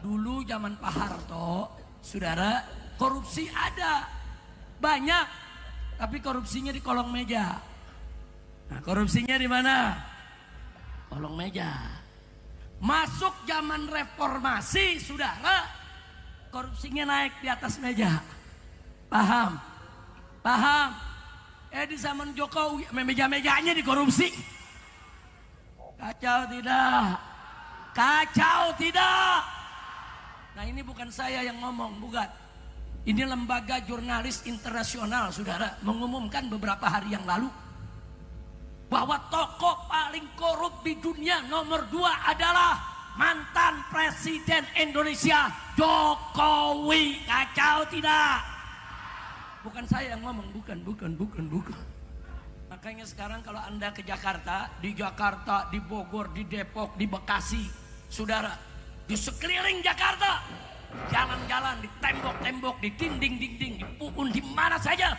Dulu zaman Pak Harto, saudara, korupsi ada banyak, tapi korupsinya di kolong meja. Nah, korupsinya di mana? Kolong meja. Masuk zaman reformasi, saudara, korupsinya naik di atas meja. Paham? Paham? Di zaman Jokowi, meja-mejanya dikorupsi. Kacau tidak? Kacau tidak? Nah, ini bukan saya yang ngomong, bukan. Ini lembaga jurnalis internasional, saudara, mengumumkan beberapa hari yang lalu bahwa tokoh paling korup di dunia nomor 2 adalah mantan Presiden Indonesia Jokowi. Kacau tidak? Bukan saya yang ngomong, bukan. Makanya sekarang kalau Anda ke Jakarta, di Bogor, di Depok, di Bekasi, saudara, di sekeliling Jakarta, jalan-jalan, di tembok-tembok, di dinding-dinding, di pohon, di mana saja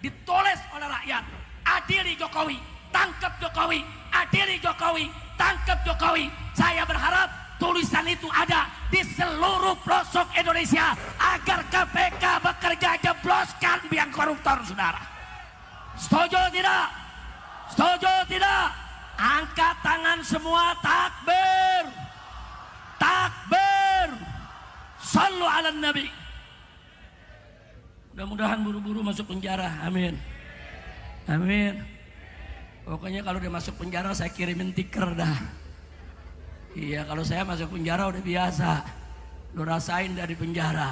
ditulis oleh rakyat, adili Jokowi, tangkap Jokowi, adili Jokowi, tangkap Jokowi. Saya berharap tulisan itu ada di seluruh pelosok Indonesia agar KPK bekerja jebloskan biang koruptor, saudara. Setuju tidak? Setuju tidak? Angkat tangan semua, takbir. Takbir. Sallu ala Nabi. Mudah-mudahan buru-buru masuk penjara. Amin. Amin. Pokoknya kalau dia masuk penjara saya kirimin tiker dah. Iya, kalau saya masuk penjara udah biasa. Lo rasain dari penjara.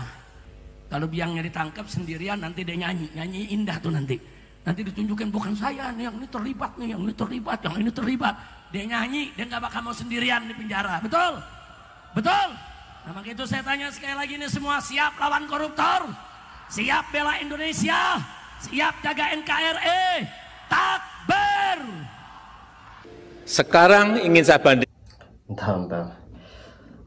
Kalau biangnya ditangkap sendirian nanti dia nyanyi indah tuh nanti. Nanti ditunjukin bukan saya nih, yang ini terlibat nih, yang ini terlibat, yang ini terlibat. Dia nyanyi, dia nggak bakal mau sendirian di penjara. Betul? Betul? Nah, maka itu saya tanya sekali lagi, ini semua siap lawan koruptor? Siap bela Indonesia? Siap jaga NKRI? Takbir! Sekarang ingin saya banding. Bentar.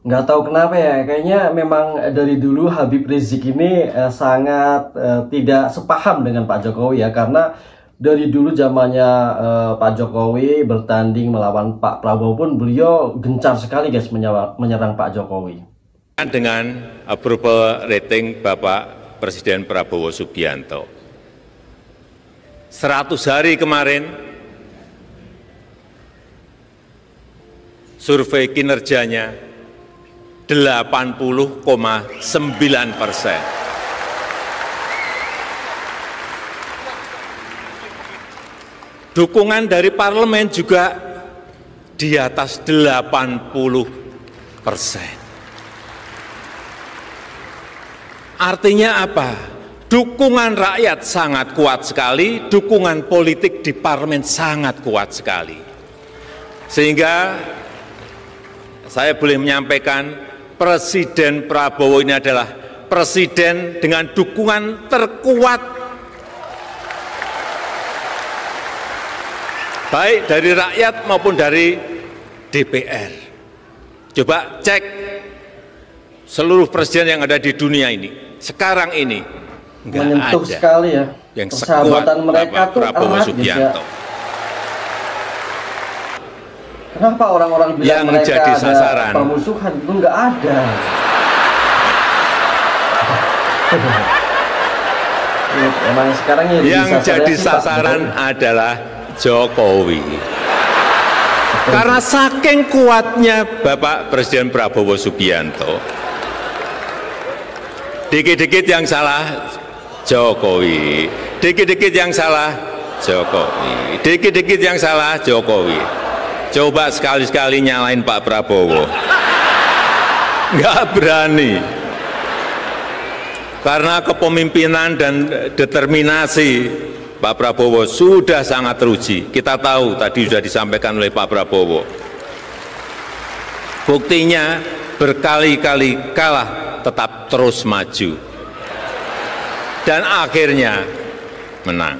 Nggak tahu kenapa ya, kayaknya memang dari dulu Habib Rizik ini sangat tidak sepaham dengan Pak Jokowi ya, karena dari dulu zamannya Pak Jokowi bertanding melawan Pak Prabowo pun beliau gencar sekali guys menyerang Pak Jokowi. Dengan approval rating Bapak Presiden Prabowo Subianto, 100 hari kemarin survei kinerjanya 80,9%. Dukungan dari parlemen juga di atas 80%. Artinya apa? Dukungan rakyat sangat kuat sekali, dukungan politik di parlemen sangat kuat sekali. Sehingga saya boleh menyampaikan Presiden Prabowo ini adalah presiden dengan dukungan terkuat baik dari rakyat maupun dari DPR. Coba cek seluruh presiden yang ada di dunia ini, sekarang ini nggak menyentuh ada sekali ya yang persahabatan sekuat mereka Bapak tuh Prabowo erat Subianto. gitu ya. Kenapa orang-orang bilang yang mereka jadi ada sasaran permusuhan? Itu nggak ada. Emang sekarang yang jadi sasaran adalah Jokowi. Karena saking kuatnya Bapak Presiden Prabowo Subianto, dikit-dikit yang salah Jokowi, dikit-dikit yang salah Jokowi, dikit-dikit yang salah Jokowi. Coba sekali-sekali nyalain Pak Prabowo, nggak berani. Karena kepemimpinan dan determinasi Pak Prabowo sudah sangat teruji. Kita tahu tadi sudah disampaikan oleh Pak Prabowo. Buktinya berkali-kali kalah tetap terus maju. Dan akhirnya menang.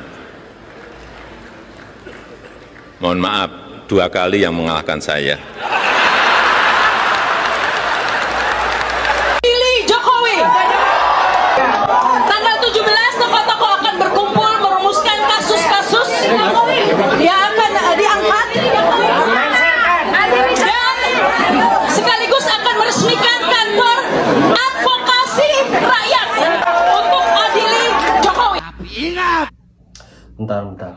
Mohon maaf, 2 kali yang mengalahkan saya. Pilih Jokowi. Tanggal 17 tokoh-tokoh akan berkumpul merumuskan kasus-kasus yang akan diangkat dan sekaligus akan meresmikan kantor bentar.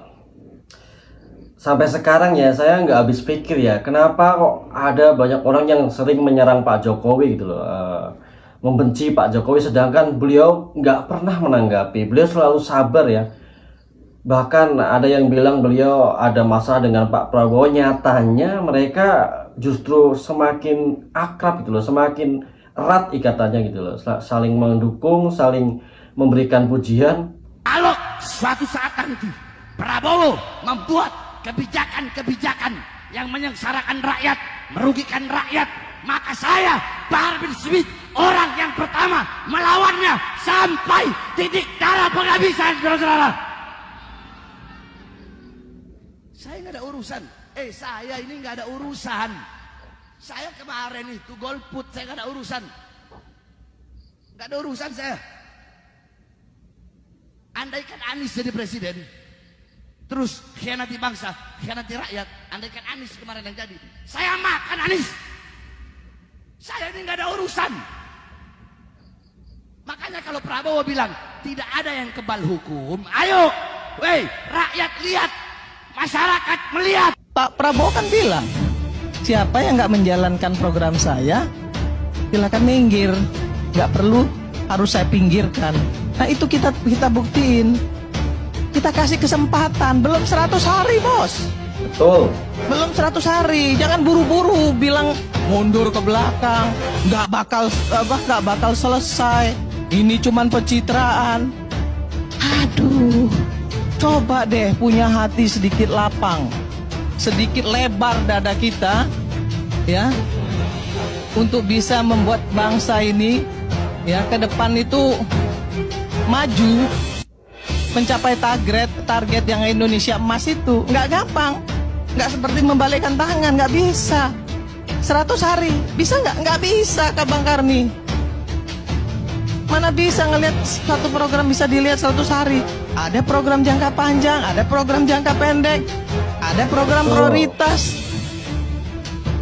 Sampai sekarang ya saya nggak habis pikir ya, kenapa kok ada banyak orang yang sering menyerang Pak Jokowi gitu loh, membenci Pak Jokowi, sedangkan beliau nggak pernah menanggapi, beliau selalu sabar ya. Bahkan ada yang bilang beliau ada masalah dengan Pak Prabowo, nyatanya mereka justru semakin akrab gitu loh, semakin erat ikatannya gitu loh, saling mendukung, saling memberikan pujian. Kalau suatu saat nanti Prabowo membuat kebijakan-kebijakan yang menyengsarakan rakyat, merugikan rakyat, maka saya Bahar bin Smith orang yang pertama melawannya sampai titik darah penghabisan, saudara-saudara. Saya nggak ada urusan. Saya ini nggak ada urusan. Saya kemarin itu golput, saya nggak ada urusan. Nggak ada urusan saya. Andaikan Anies jadi presiden, terus khianati bangsa, khianati rakyat, andaikan Anies kemarin yang jadi, saya makan Anies. Saya ini nggak ada urusan. Makanya kalau Prabowo bilang tidak ada yang kebal hukum, ayo, weh, rakyat lihat, masyarakat melihat. Pak Prabowo kan bilang, siapa yang nggak menjalankan program saya, silakan minggir, nggak perlu harus saya pinggirkan. Nah itu kita buktiin. Kita kasih kesempatan, belum 100 hari bos. Betul. Belum 100 hari, jangan buru-buru bilang mundur ke belakang, nggak bakal selesai. Ini cuman pencitraan. Aduh, coba deh punya hati sedikit lapang, sedikit lebar dada kita, ya, untuk bisa membuat bangsa ini, ya, ke depan itu maju. Mencapai target yang Indonesia emas itu nggak gampang, nggak seperti membalikkan tangan, nggak bisa. 100 hari bisa nggak? Nggak bisa, Kak Bang Karni. Mana bisa ngelihat satu program bisa dilihat 100 hari? Ada program jangka panjang, ada program jangka pendek, ada program prioritas,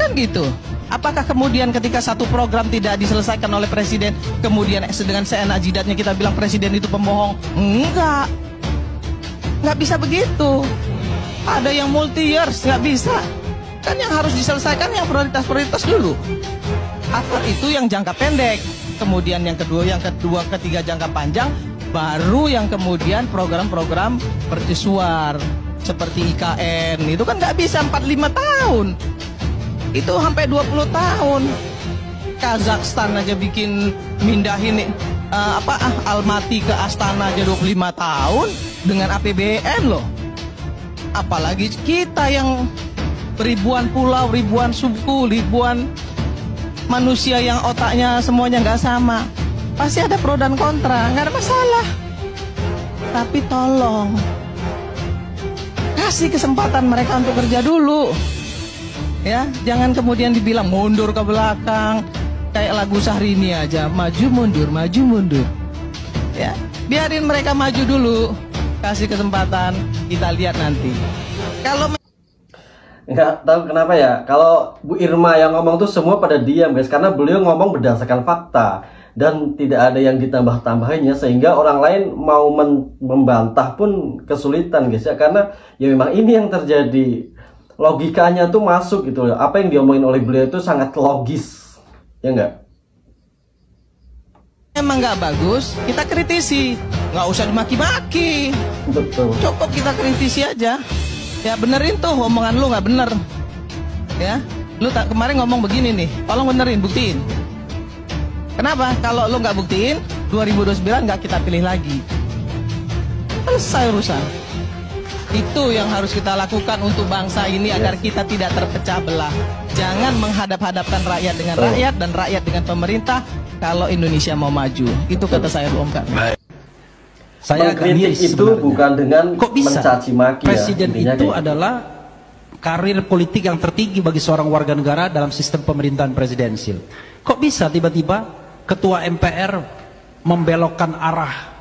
kan gitu. Apakah kemudian ketika satu program tidak diselesaikan oleh presiden, kemudian dengan seenak jidatnya kita bilang presiden itu pembohong? Enggak. Nggak bisa begitu. Ada yang multi years, nggak bisa. Kan yang harus diselesaikan yang prioritas-prioritas dulu. Apa itu yang jangka pendek. Kemudian yang kedua, ketiga jangka panjang. Baru yang kemudian program-program mercusuar. Seperti IKN. Itu kan nggak bisa 45 tahun. Itu sampai 20 tahun. Kazakhstan aja bikin mindahin Almaty ke Astana aja 25 tahun dengan APBN loh. Apalagi kita yang ribuan pulau, ribuan suku, ribuan manusia yang otaknya semuanya nggak sama. Pasti ada pro dan kontra, nggak ada masalah. Tapi tolong kasih kesempatan mereka untuk kerja dulu. Ya, jangan kemudian dibilang mundur ke belakang. Kayak lagu Syahrini aja, maju mundur, maju mundur. Ya, biarin mereka maju dulu. Kasih kesempatan, kita lihat nanti. Kalau nggak tahu kenapa ya, kalau Bu Irma yang ngomong tuh semua pada diam guys, karena beliau ngomong berdasarkan fakta dan tidak ada yang ditambah-tambahinnya, sehingga orang lain mau membantah pun kesulitan guys ya, karena ya memang ini yang terjadi. Logikanya tuh masuk gitu loh. Apa yang diomongin oleh beliau itu sangat logis, ya enggak? Emang nggak bagus, kita kritisi, nggak usah dimaki-maki. Betul. Cukup kita kritisi aja. Ya benerin tuh omongan lu nggak bener. Ya, lu kemarin ngomong begini nih, tolong benerin, buktiin. Kenapa? Kalau lu nggak buktiin, 2029 nggak kita pilih lagi. Selesai urusan. Itu yang harus kita lakukan untuk bangsa ini agar kita tidak terpecah belah. Jangan menghadap-hadapkan rakyat dengan rakyat dan rakyat dengan pemerintah kalau Indonesia mau maju. Itu kata saya, Om Kak. Saya kritik itu bukan dengan mencaci maki. Presiden ya, itu adalah karir politik yang tertinggi bagi seorang warga negara dalam sistem pemerintahan presidensil. Kok bisa tiba-tiba Ketua MPR membelokkan arah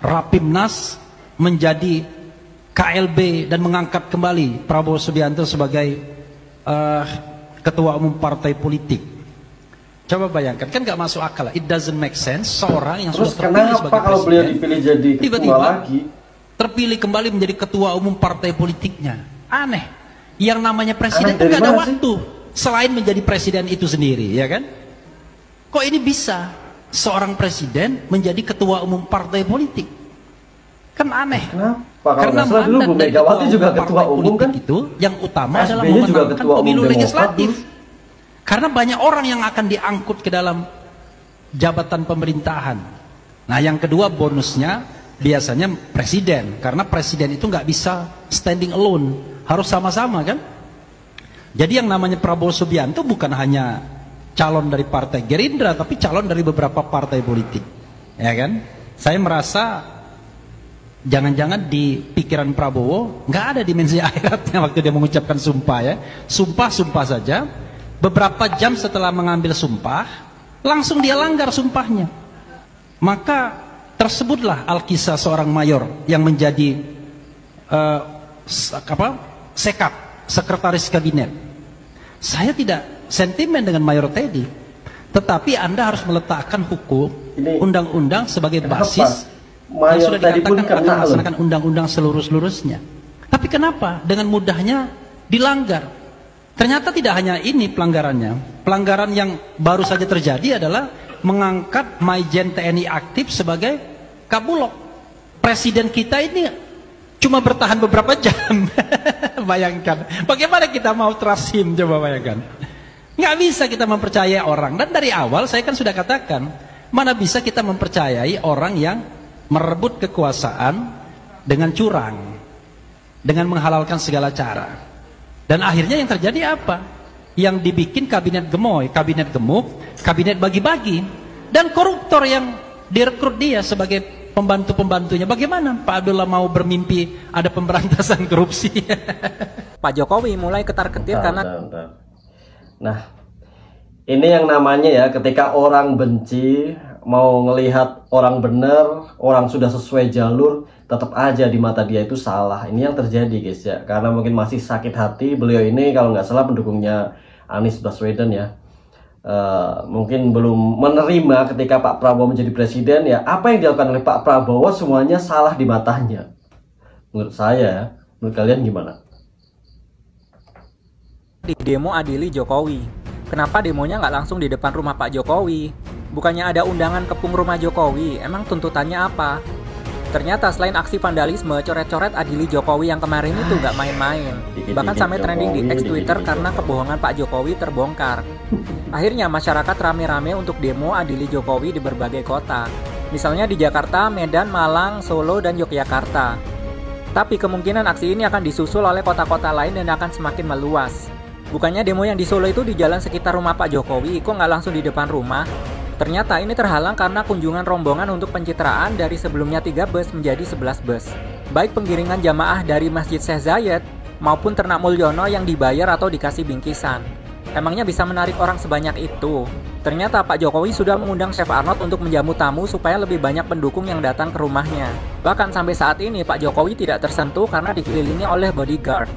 Rapimnas menjadi KLB dan mengangkat kembali Prabowo Subianto sebagai ketua umum partai politik? Coba bayangkan, kan nggak masuk akal. It doesn't make sense. Seorang yang terus sudah terpilih kenapa sebagai kalau beliau presiden dipilih jadi tiba-tiba lagi? terpilih kembali menjadi ketua umum partai politiknya. Aneh. Yang namanya presiden Aneh itu nggak ada dari mana waktu selain menjadi presiden itu sendiri, ya kan? Kok ini bisa seorang presiden menjadi ketua umum partai politik? Kan aneh. Kenapa? Kalau Karena nggak salah dulu Bu mandat dari Megawati ketua juga umum ketua partai umum politik kan? itu yang utama adalah SBY juga memenangkan ketua umum pemilu Demokrat legislatif. dulu. Karena banyak orang yang akan diangkut ke dalam jabatan pemerintahan. Nah, yang kedua bonusnya biasanya presiden, karena presiden itu nggak bisa standing alone, harus sama-sama kan. Jadi yang namanya Prabowo Subianto bukan hanya calon dari partai Gerindra, tapi calon dari beberapa partai politik, ya kan. Saya merasa jangan-jangan di pikiran Prabowo nggak ada dimensi akhiratnya waktu dia mengucapkan sumpah, ya. Sumpah saja. Beberapa jam setelah mengambil sumpah, langsung dia langgar sumpahnya. Maka tersebutlah Alkisah seorang mayor yang menjadi sekap, sekretaris kabinet. Saya tidak sentimen dengan Mayor Teddy, tetapi Anda harus meletakkan hukum, undang-undang sebagai basis yang sudah dikatakan akan melaksanakan undang-undang seluruh-seluruhnya. Tapi kenapa dengan mudahnya dilanggar? Ternyata tidak hanya ini pelanggarannya. Pelanggaran yang baru saja terjadi adalah mengangkat Maijen TNI aktif sebagai Kabulok. Presiden kita ini cuma bertahan beberapa jam. Bayangkan, bagaimana kita mau trust him, coba bayangkan. Nggak bisa kita mempercayai orang. Dan dari awal saya kan sudah katakan, mana bisa kita mempercayai orang yang merebut kekuasaan dengan curang, dengan menghalalkan segala cara. Dan akhirnya yang terjadi apa? Yang dibikin kabinet gemoy, kabinet gemuk, kabinet bagi-bagi, dan koruptor yang direkrut dia sebagai pembantu-pembantunya. Bagaimana Pak Abdullah mau bermimpi ada pemberantasan korupsi? Pak Jokowi mulai ketar-ketir karena... Nah, ini yang namanya ya, ketika orang benci, mau ngelihat orang benar, orang sudah sesuai jalur, tetap aja di mata dia itu salah. Ini yang terjadi guys ya, karena mungkin masih sakit hati. Beliau ini kalau nggak salah pendukungnya Anies Baswedan ya, mungkin belum menerima ketika Pak Prabowo menjadi presiden ya. Apa yang dilakukan oleh Pak Prabowo semuanya salah di matanya. Menurut saya, menurut kalian gimana? Di demo adili Jokowi. Kenapa demonya nggak langsung di depan rumah Pak Jokowi? Bukannya ada undangan kepung rumah Jokowi? Emang tuntutannya apa? Ternyata selain aksi vandalisme, coret-coret adili Jokowi yang kemarin itu nggak main-main. Bahkan sampai trending di X Twitter karena kebohongan Pak Jokowi terbongkar. Akhirnya masyarakat rame-rame untuk demo adili Jokowi di berbagai kota. Misalnya di Jakarta, Medan, Malang, Solo, dan Yogyakarta. Tapi kemungkinan aksi ini akan disusul oleh kota-kota lain dan akan semakin meluas. Bukannya demo yang di Solo itu di jalan sekitar rumah Pak Jokowi, kok nggak langsung di depan rumah? Ternyata ini terhalang karena kunjungan rombongan untuk pencitraan dari sebelumnya 3 bus menjadi 11 bus. Baik penggiringan jamaah dari Masjid Syekh Zayed maupun Ternak Mulyono yang dibayar atau dikasih bingkisan. Emangnya bisa menarik orang sebanyak itu? Ternyata Pak Jokowi sudah mengundang Chef Arnold untuk menjamu tamu supaya lebih banyak pendukung yang datang ke rumahnya. Bahkan sampai saat ini Pak Jokowi tidak tersentuh karena dikelilingi oleh bodyguard.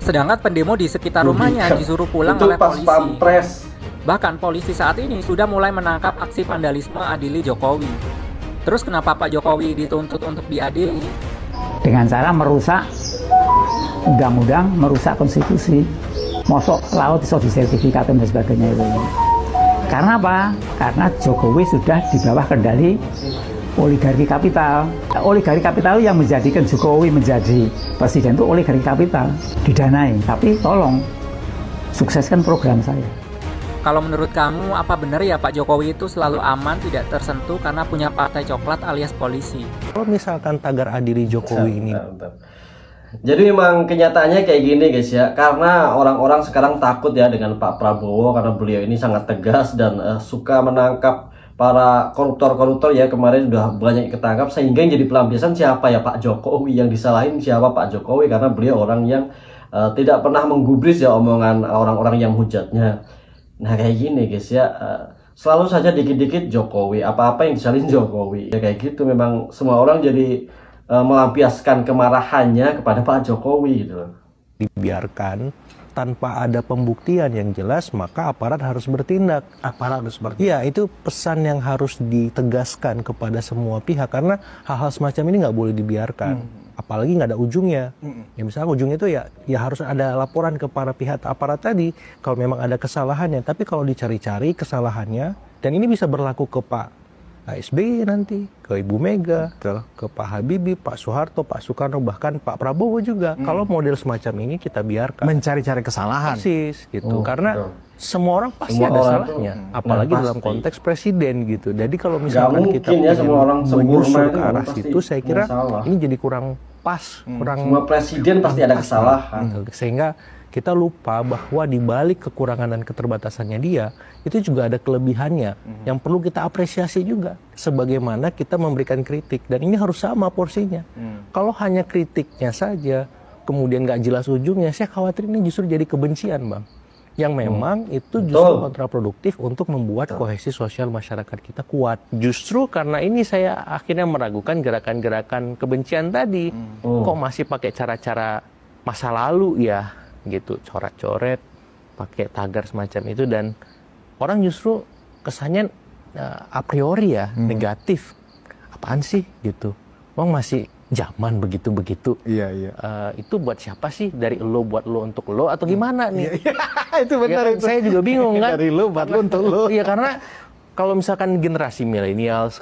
Sedangkan pendemo di sekitar rumahnya disuruh pulang oleh polisi. Bahkan polisi saat ini sudah mulai menangkap aksi vandalisme adili Jokowi. Terus kenapa Pak Jokowi dituntut untuk diadili? Dengan cara merusak undang-undang, merusak konstitusi. Mosok laut iso disertifikat dan sebagainya itu. Karena apa? Karena Jokowi sudah di bawah kendali oligarki kapital. Oligarki kapital yang menjadikan Jokowi menjadi presiden itu oligarki kapital, didanai. Tapi tolong sukseskan program saya. Kalau menurut kamu, apa benar ya Pak Jokowi itu selalu aman, tidak tersentuh karena punya partai coklat alias polisi? Kalau misalkan tagar adili Jokowi ini... Jadi memang kenyataannya kayak gini guys ya, karena orang-orang sekarang takut ya dengan Pak Prabowo, karena beliau ini sangat tegas dan suka menangkap para koruptor-koruptor ya. Kemarin sudah banyak ketangkap, sehingga yang jadi pelampiasan siapa ya, Pak Jokowi. Yang disalahin siapa, Pak Jokowi, karena beliau orang yang tidak pernah menggubris ya omongan orang-orang yang hujatnya. Nah kayak gini guys ya, selalu saja dikit-dikit Jokowi, apa-apa yang disalahin Jokowi ya, kayak gitu. Memang semua orang jadi melampiaskan kemarahannya kepada Pak Jokowi gitu. Dibiarkan tanpa ada pembuktian yang jelas, maka aparat harus bertindak. Aparat harus bertindak. Iya, itu pesan yang harus ditegaskan kepada semua pihak, karena hal-hal semacam ini nggak boleh dibiarkan. apalagi nggak ada ujungnya. Ya misalnya ujungnya itu ya harus ada laporan ke para pihak aparat tadi kalau memang ada kesalahannya. Tapi kalau dicari-cari kesalahannya, dan ini bisa berlaku ke Pak SBY nanti, ke Ibu Mega, ke Pak Habibie, Pak Soeharto, Pak Soekarno, bahkan Pak Prabowo juga. Kalau model semacam ini kita biarkan. Mencari-cari kesalahan. Persis gitu. Karena semua orang pasti ada salahnya, apalagi dalam konteks presiden gitu. Jadi kalau misalkan kita menyusul ke arah situ, saya kira ini jadi kurang pas, kurang. Semua presiden pasti ada kesalahan. Sehingga kita lupa bahwa di balik kekurangan dan keterbatasannya dia, itu juga ada kelebihannya yang perlu kita apresiasi juga. Sebagaimana kita memberikan kritik, dan ini harus sama porsinya. Kalau hanya kritiknya saja, kemudian nggak jelas ujungnya, saya khawatir ini justru jadi kebencian, Bang. Yang memang itu justru kontraproduktif untuk membuat kohesi sosial masyarakat kita kuat. Justru karena ini saya akhirnya meragukan gerakan-gerakan kebencian tadi. Kok masih pakai cara-cara masa lalu ya, gitu, coret-coret, pakai tagar semacam itu, dan orang justru kesannya a priori ya negatif. Apaan sih gitu? Bang masih zaman begitu-begitu. Iya. Itu buat siapa sih? Dari lo buat lo untuk lo atau gimana nih? Itu benar. Ya, saya juga bingung kan. Dari lo buat lo untuk lo. Iya, karena kalau misalkan generasi milenial,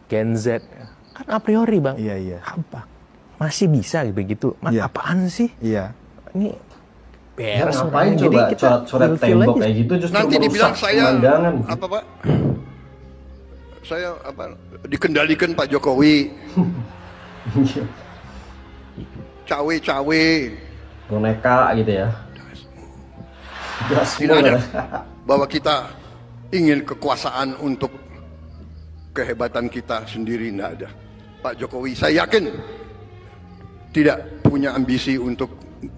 Gen Z, kan a priori, Bang. Iya. Apa? Masih bisa begitu? Apaan sih? Iya. Ini beres. Ngapain coba coret tembok kayak gitu, justru nanti dibilang saya pemandangan. apa, Pak? Saya apa? Dikendalikan Pak Jokowi. Cawe-cawe, boneka gitu ya. Tidak ada bahwa kita ingin kekuasaan untuk kehebatan kita sendiri, tidak ada. Pak Jokowi saya yakin tidak punya ambisi untuk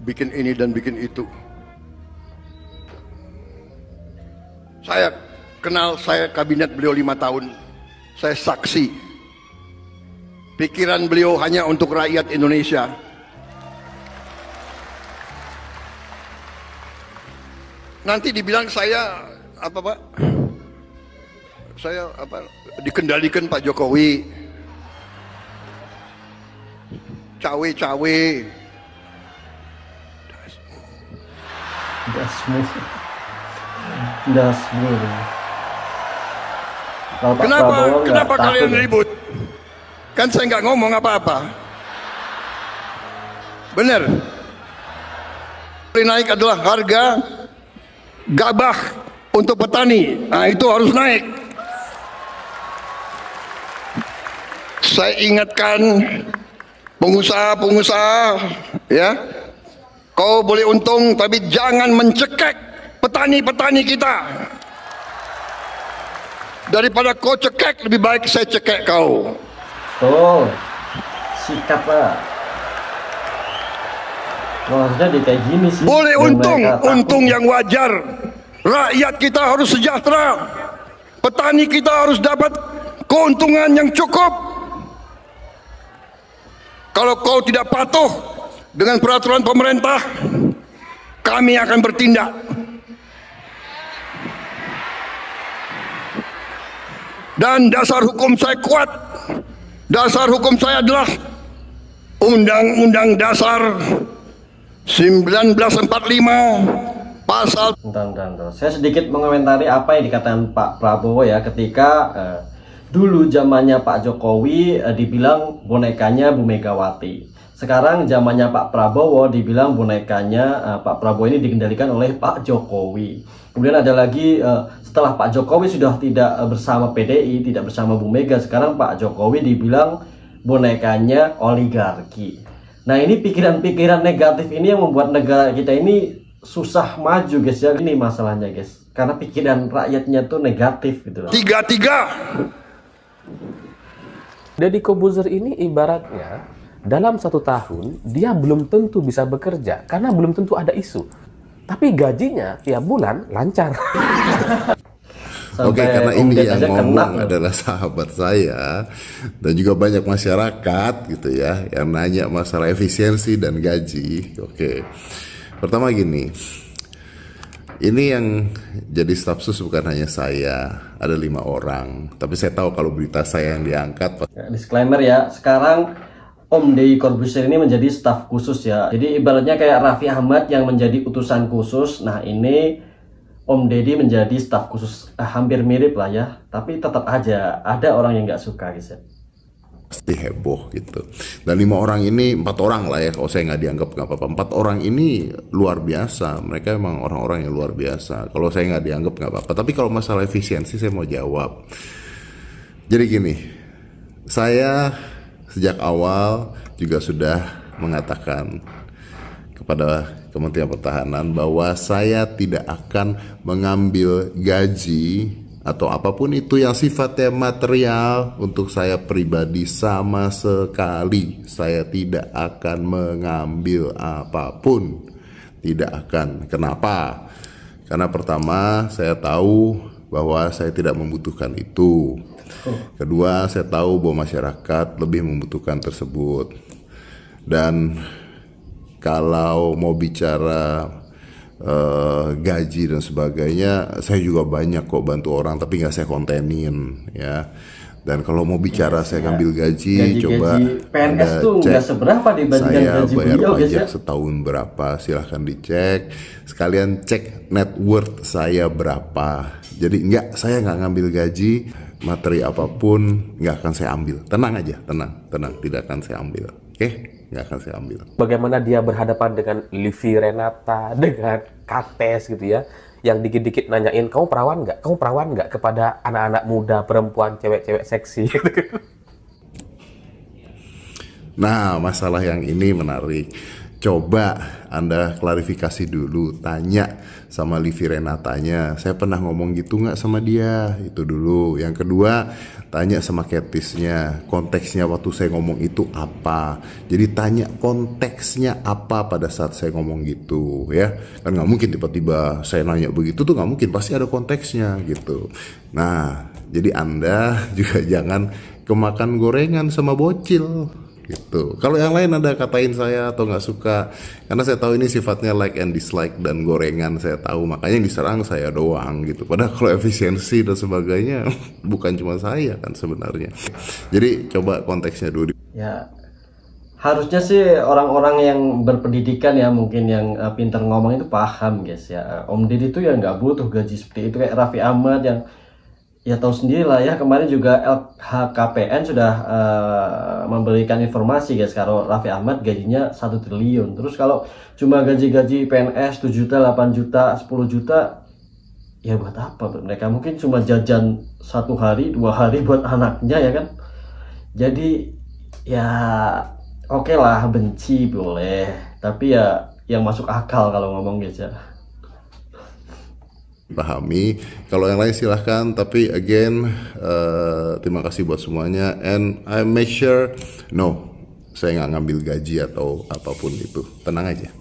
bikin ini dan bikin itu. Saya kenal, saya kabinet beliau 5 tahun, saya saksi. Pikiran beliau hanya untuk rakyat Indonesia. Nanti dibilang saya apa, Pak? Saya apa? Dikendalikan Pak Jokowi. Cawe-cawe. Dasmu. Kenapa kalian ribut? Kan saya nggak ngomong apa-apa. Benar. Naik adalah harga gabah untuk petani. Nah, itu harus naik. Saya ingatkan pengusaha-pengusaha, ya, kau boleh untung tapi jangan mencekek petani-petani kita. Daripada kau cekek, lebih baik saya cekek kau. Tuh, sikap lah. Maksudnya dia kayak gini sih. Boleh untung yang wajar. Rakyat kita harus sejahtera. Petani kita harus dapat keuntungan yang cukup. Kalau kau tidak patuh dengan peraturan pemerintah, kami akan bertindak. Dan dasar hukum saya kuat. Dasar hukum saya adalah Undang-Undang Dasar 1945 pasal. Bentar. Saya sedikit mengomentari apa yang dikatakan Pak Prabowo ya, ketika dulu zamannya Pak Jokowi dibilang bonekanya Bu Megawati. Sekarang zamannya Pak Prabowo dibilang bonekanya Pak Prabowo ini dikendalikan oleh Pak Jokowi. Kemudian ada lagi setelah Pak Jokowi sudah tidak bersama PDI, tidak bersama Bu Mega, sekarang Pak Jokowi dibilang bonekanya oligarki. Nah, ini pikiran-pikiran negatif ini yang membuat negara kita ini susah maju, guys ya. Ini masalahnya, guys. Karena pikiran rakyatnya tuh negatif gitu. Tiga. Deddy Corbuzier ini ibaratnya dalam 1 tahun dia belum tentu bisa bekerja karena belum tentu ada isu. Tapi gajinya tiap bulan lancar. Oke, karena ini yang ngomong adalah sahabat saya dan juga banyak masyarakat gitu ya yang nanya masalah efisiensi dan gaji. Oke, pertama gini, ini yang jadi staf sus bukan hanya saya, ada 5 orang. Tapi saya tahu kalau berita saya yang diangkat. Disclaimer ya, sekarang Om Deddy Corbuzier ini menjadi staf khusus ya. Jadi ibaratnya kayak Raffi Ahmad yang menjadi utusan khusus. Nah ini Om Deddy menjadi staf khusus. Hampir mirip lah ya. Tapi tetap aja ada orang yang nggak suka guys ya. Pasti heboh gitu. Dan 5 orang ini, 4 orang lah ya, kalau saya nggak dianggap nggak apa-apa. 4 orang ini luar biasa. Mereka emang orang-orang yang luar biasa. Kalau saya nggak dianggap nggak apa-apa. Tapi kalau masalah efisiensi saya mau jawab. Jadi gini, saya sejak awal juga sudah mengatakan kepada Kementerian Pertahanan bahwa saya tidak akan mengambil gaji atau apapun itu yang sifatnya material untuk saya pribadi sama sekali. Saya tidak akan mengambil apapun. Tidak akan. Kenapa? Karena pertama, saya tahu bahwa saya tidak membutuhkan itu. Kedua, saya tahu bahwa masyarakat lebih membutuhkan tersebut. Dan kalau mau bicara gaji dan sebagainya, saya juga banyak kok bantu orang, tapi nggak saya kontenin ya. Dan kalau mau bicara saya ngambil gaji coba PNS tuh nggak seberapa dibandingkan saya gaji bayar beliau guys pajak ya. setahun berapa, silahkan dicek. Sekalian cek net worth saya berapa. Jadi saya nggak ngambil gaji, materi apapun nggak akan saya ambil. Tenang aja, tenang, tidak akan saya ambil. Oke? Nggak akan saya ambil. Bagaimana dia berhadapan dengan Livi Renata, dengan Kates gitu ya, yang dikit-dikit nanyain, kamu perawan nggak kepada anak-anak muda, perempuan, cewek-cewek seksi. Nah, masalah yang ini menarik. Coba Anda klarifikasi dulu, tanya sama Livi Renatanya, saya pernah ngomong gitu nggak sama dia, itu dulu. Yang kedua, tanya sama Katisnya, konteksnya waktu saya ngomong itu apa. Jadi tanya konteksnya apa pada saat saya ngomong gitu ya. Kan nggak mungkin tiba-tiba saya nanya begitu tuh, nggak mungkin, pasti ada konteksnya gitu. Nah, jadi Anda juga jangan kemakan gorengan sama bocil gitu. Kalau yang lain Anda katain saya atau nggak suka, karena saya tahu ini sifatnya like and dislike dan gorengan, saya tahu, makanya yang diserang saya doang gitu. Padahal kalau efisiensi dan sebagainya bukan cuma saya kan sebenarnya. Jadi coba konteksnya dulu. Ya harusnya sih orang-orang yang berpendidikan ya, mungkin yang pintar ngomong itu paham guys ya. Om Deddy itu ya nggak butuh gaji seperti itu, kayak Raffi Ahmad yang ya tahu sendiri lah ya, kemarin juga LHKPN sudah memberikan informasi guys, kalau Raffi Ahmad gajinya 1 triliun. Terus kalau cuma gaji-gaji PNS 7 juta, 8 juta, 10 juta, ya buat apa mereka? Mungkin cuma jajan 1 hari, 2 hari buat anaknya ya kan. Jadi ya oke lah, benci boleh, tapi ya yang masuk akal kalau ngomong guys ya. Pahami. Kalau yang lain silahkan, tapi again terima kasih buat semuanya, and I make sure no, saya nggak ngambil gaji atau apapun itu, tenang aja.